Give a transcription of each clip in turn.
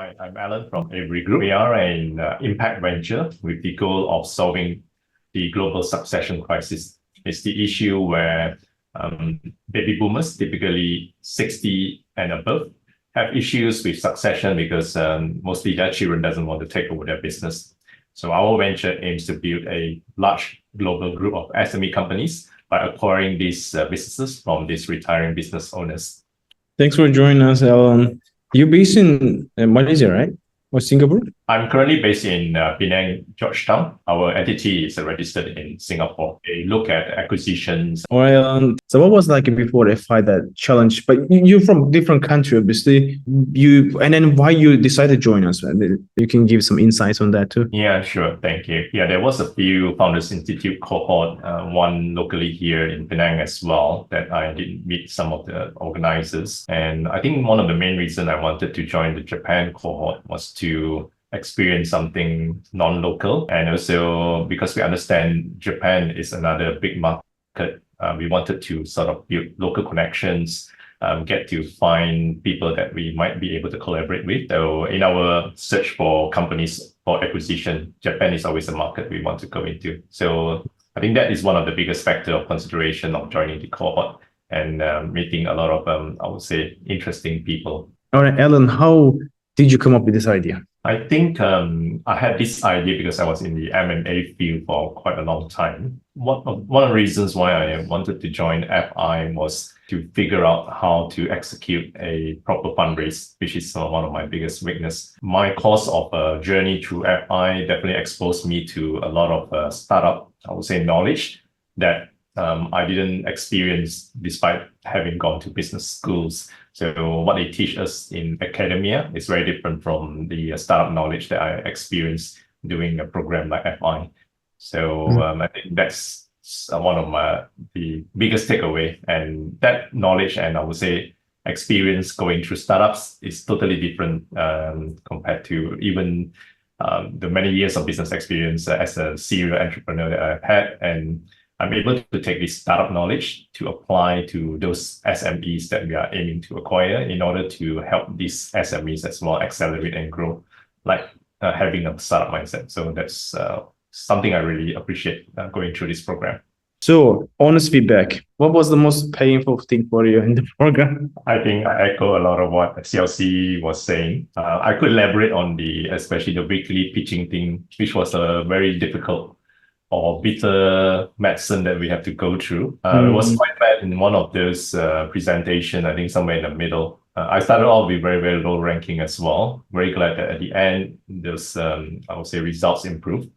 Hi, I'm Alan from Avary Group. We are an impact venture with the goal of solving the global succession crisis. It's the issue where baby boomers, typically 60 and above, have issues with succession because mostly their children doesn't want to take over their business. So our venture aims to build a large global group of SME companies by acquiring these businesses from these retiring business owners. Thanks for joining us, Alan. You're based in Malaysia, right? Or Singapore? I'm currently based in Penang, Georgetown. Our entity is registered in Singapore. They look at acquisitions. All right. So what was like before they fight that challenge? But you're from different country, obviously. And then why you decided to join us? You can give some insights on that too. Yeah, sure. Thank you. Yeah, there was a few Founders Institute cohort, one locally here in Penang as well, that I did meet some of the organizers. And I think one of the main reasons I wanted to join the Japan cohort was to experience something non-local, and also because we understand Japan is another big market, we wanted to sort of build local connections, get to find people that we might be able to collaborate with. So in our search for companies for acquisition, Japan is always a market we want to go into. So I think that is one of the biggest factor of consideration of joining the cohort and meeting a lot of, I would say, interesting people. All right, Alan, how did you come up with this idea? I think I had this idea because I was in the M&A field for quite a long time. One of the reasons why I wanted to join 𝗙𝗚𝗏𝗏 was to figure out how to execute a proper fundraise, which is one of my biggest weakness. My course of journey through 𝗙𝗏𝗏𝗏 definitely exposed me to a lot of startup, I would say, knowledge that I didn't experience despite having gone to business schools. So what they teach us in academia is very different from the startup knowledge that I experienced doing a program like 𝗙𝗏𝗏𝗏. So I think that's one of the biggest takeaway, and that knowledge and I would say experience going through startups is totally different compared to even the many years of business experience as a serial entrepreneur that I've had. And I'm able to take this startup knowledge to apply to those SMEs that we are aiming to acquire in order to help these SMEs as well accelerate and grow, like having a startup mindset. So that's something I really appreciate going through this program. So, honest feedback, what was the most painful thing for you in the program? I think I echo a lot of what 𝗙𝗂𝘂𝘃 was saying. I could elaborate on especially the weekly pitching thing, which was a very difficult or bitter medicine that we have to go through. It was quite bad in one of those presentation, I think somewhere in the middle. I started off with very, very low ranking as well. Very glad that at the end, those, I would say, results improved.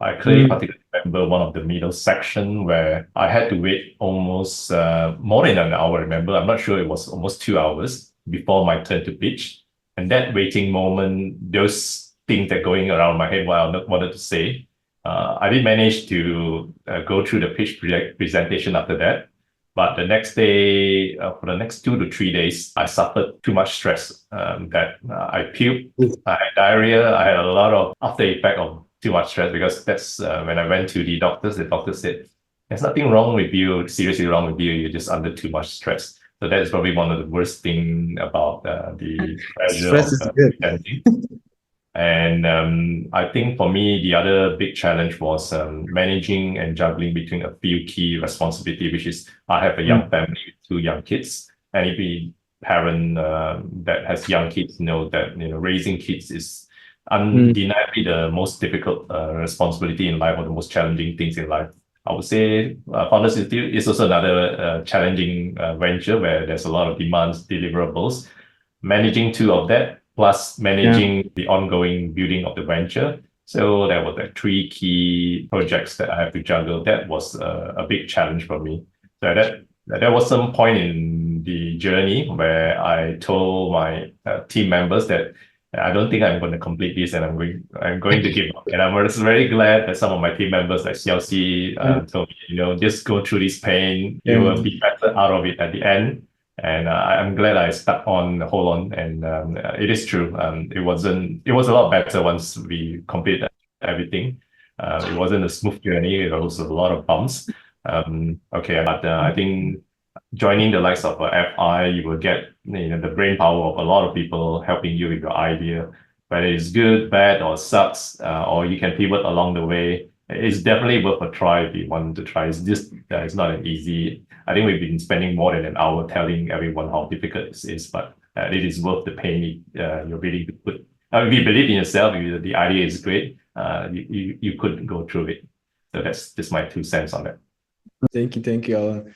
I clearly particularly remember one of the middle section where I had to wait almost more than an hour, remember. I'm not sure, it was almost 2 hours before my turn to pitch. And that waiting moment, those things that going around my head, what I wanted to say, I did manage to go through the pitch presentation after that. But the next day, for the next 2 to 3 days, I suffered too much stress that I puked, I had diarrhea, I had a lot of after effect of too much stress, because that's when I went to the doctor said, there's nothing wrong with you, seriously wrong with you, you're just under too much stress. So that is probably one of the worst things about the pressure of presenting. And I think for me, the other big challenge was managing and juggling between a few key responsibilities, which is I have a young family with 2 young kids. Any parent that has young kids know that raising kids is undeniably the most difficult responsibility in life, or the most challenging things in life. I would say Founders Institute is also another challenging venture where there's a lot of demands, deliverables. Managing 2 of that, plus managing the ongoing building of the venture. So there were 3 key projects that I have to juggle. That was a big challenge for me. So there was some point in the journey where I told my team members that I don't think I'm going to complete this, and I'm going to give up. And I was very glad that some of my team members like 𝗙𝗂𝘂𝘃 told me, just go through this pain, you will be better out of it at the end. And I'm glad I stuck on, hold on, and it is true. It was a lot better once we completed everything. It wasn't a smooth journey. There was a lot of bumps. But I think joining the likes of 𝗙𝗏𝗏𝗏𝗏, you will get the brain power of a lot of people helping you with your idea. whether it's good, bad, or sucks, or you can pivot along the way. It's definitely worth a try if you want to try. It's not an easy. I think we've been spending more than an hour telling everyone how difficult this is, but it is worth the pain. You're willing to put. If you believe in yourself, if the idea is great, you could go through it. So that's just my 2 cents on that. Thank you, Alan.